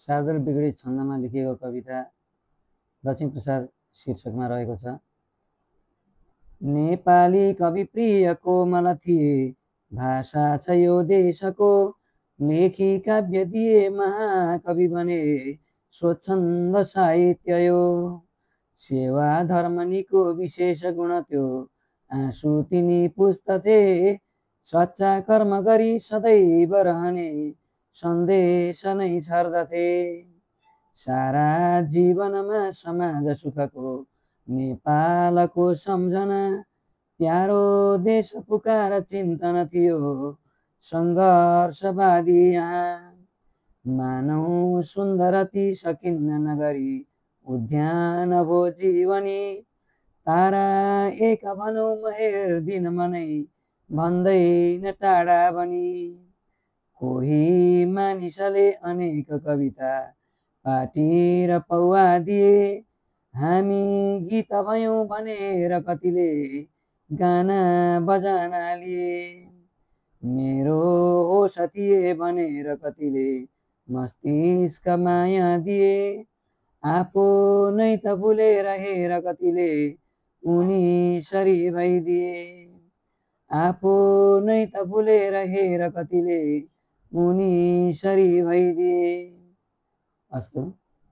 शार्दूल बिगडी छन्दमा लेखिएको कविता लक्ष्मीप्रसाद शीर्षकमा रहेको छ। नेपाली कवि प्रिय कोमल थिए, भाषा छ यो देशको, लेखी काव्य दिए महाकवि बने, स्वच्छन्द साहित्य यो। सेवा धर्मनीको विशेष गुण त्यो, आँसु तिनी पुस्तथे, सच्चा कर्म गरी सदैव रहने, सन्देश नै छर्दथे। सारा जीवनमा समाज सुखको, नेपालको सम्झना, प्यारो देश पुकार चिन्तन थियो, सङ्घर्षवादी यहाँ। मानव सुन्दरती सकिन्न नगरी, उद्यान भो जीवनी, तारा एक भनौँ म हेर्दिन मनै, भन्दैन टाढा बनी। कोही मानिसले अनेक कविता पाटी र पौवा दिए, हामी गीत भयौँ भनेर कतिले गाना बजाना लिए। मेरो होस थिए भनेर कतिले मस्तिष्क माया दिए, आफू नै त भुलेर हेर कतिले उनी सरी भइदिए। आफू नै त भुलेर हेर कतिले उनी सरी भइदिए। अस्तु।